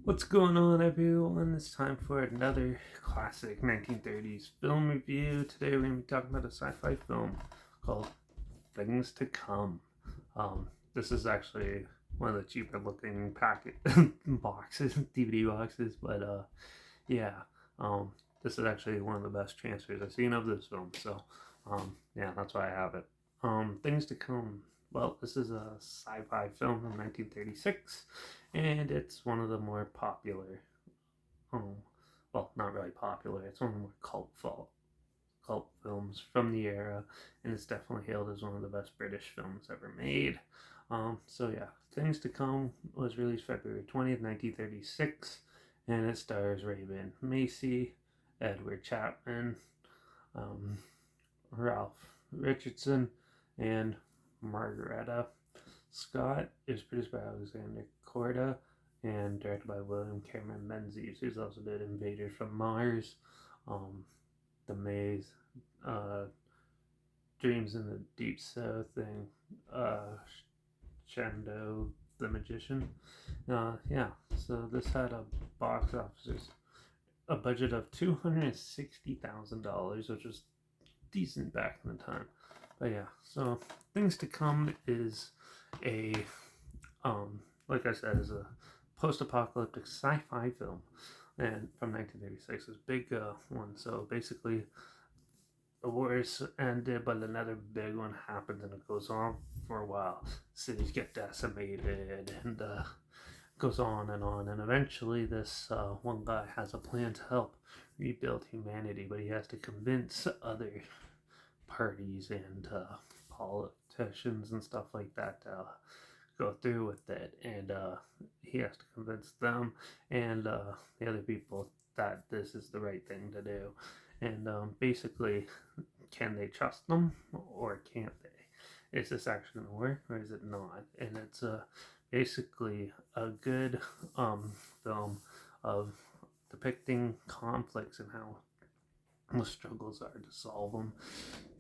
What's going on, everyone? It's time for another classic 1930s film review. Today, we're going to be talking about a sci fi film called Things to Come. This is actually one of the cheaper looking packet boxes, DVD boxes, but yeah, um, this is actually one of the best transfers I've seen of this film, so yeah, that's why I have it. Things to Come. Well, this is a sci-fi film from 1936, and it's one of the more popular. Um, well, not really popular. It's one of the more cult films from the era, and it's definitely hailed as one of the best British films ever made. So yeah, Things to Come was released February 20th, 1936, and it stars Raven Macy, Edward Chapman, um, Ralph Richardson, and Margareta Scott. It was produced by Alexander Korda and directed by William Cameron Menzies, who's also did Invaders from Mars, um, The Maze, uh, Dreams in the Deep South, and Shando the Magician. Yeah, so this had a box office, a budget of $260,000, which was decent back in the time. But yeah, so Things to Come is a like I said, is a post-apocalyptic sci-fi film, and from 1936, is a big one. So basically, the wars ended, but another big one happens, and it goes on for a while. Cities get decimated, and goes on and on. And eventually, this one guy has a plan to help rebuild humanity, but he has to convince other parties and politicians and stuff like that to go through with it. And he has to convince them and the other people that this is the right thing to do. And basically, can they trust them or can't they? Is this actually going to work or is it not? And it's basically a good film of depicting conflicts and how the struggles are to solve them,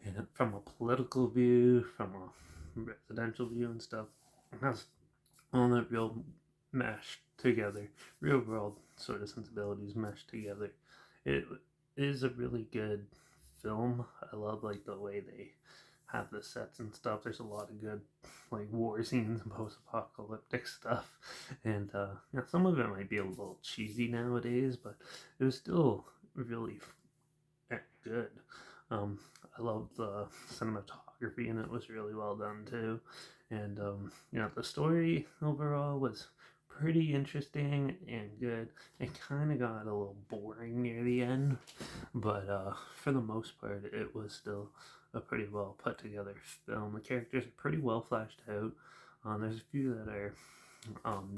and from a political view, from a residential view, and stuff. It has all that real meshed together, real world sort of sensibilities meshed together. It is a really good film. I love like the way they have the sets and stuff. There's a lot of good like war scenes and post-apocalyptic stuff, and yeah, some of it might be a little cheesy nowadays, but it was still really good. Um, I love the cinematography, and it was really well done too. And the story overall was pretty interesting and good. It kind of got a little boring near the end, but for the most part, it was still a pretty well put together film. The characters are pretty well fleshed out. There's a few that are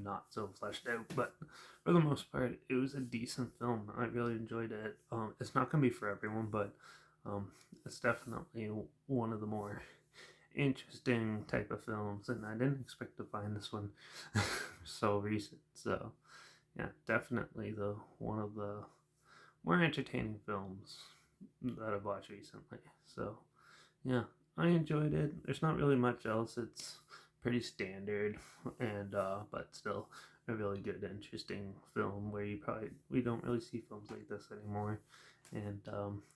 not so fleshed out, but for the most part, it was a decent film. I really enjoyed it. It's not gonna be for everyone, but um, it's definitely one of the more interesting type of films, and I didn't expect to find this one so recent. So yeah, definitely the one of the more entertaining films that I've watched recently. So yeah, I enjoyed it. There's not really much else. It's pretty standard, and but still a really good, interesting film where we don't really see films like this anymore. And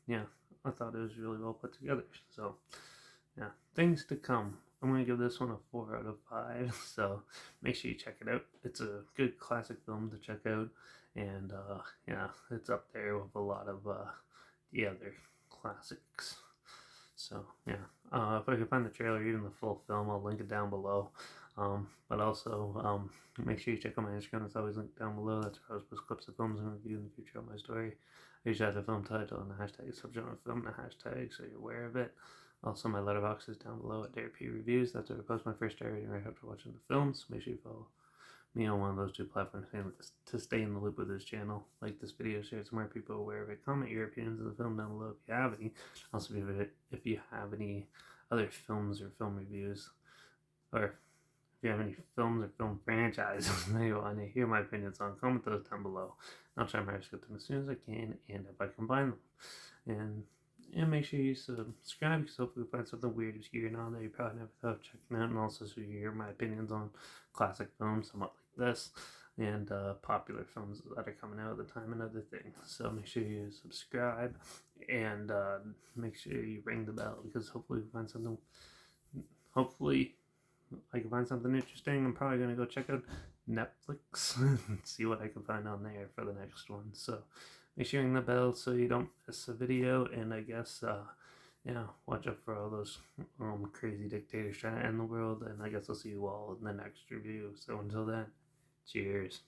yeah, I thought it was really well put together. So yeah, Things to Come. I'm gonna give this one a 4 out of 5. So make sure you check it out. It's a good classic film to check out, and yeah, it's up there with a lot of the other classics. So yeah, if I can find the trailer, even the full film, I'll link it down below. But also, make sure you check out my Instagram. It's always linked down below. That's where I was post clips of films and reviews in the future of my story. I usually have the film title and the hashtag subgenre film and the hashtag, so you're aware of it. Also, my Letterbox is down below at DRP Reviews. That's where I post my first story right after watching the film. So make sure you follow me on one of those two platforms to stay in the loop with this channel. Like this video, share it so more people are aware of it. Comment your opinions of the film down below if you have any. Also, if you have any other films or film reviews, or if you have any films or film franchises that you want to hear my opinions on, comment those down below. I'll try my best to get them as soon as I can, and if I combine them. And make sure you subscribe, because hopefully you'll find something weird here and on that you probably never thought of checking out, and also so you hear my opinions on classic films, somewhat like this. and popular films that are coming out at the time and other things. So make sure you subscribe and make sure you ring the bell, because hopefully we find something. Hopefully I can find something interesting. I'm probably gonna go check out Netflix and see what I can find on there for the next one. So make sure you ring the bell so you don't miss a video. And I guess watch out for all those crazy dictators trying to end the world. And I guess I'll see you all in the next review. So until then, cheers.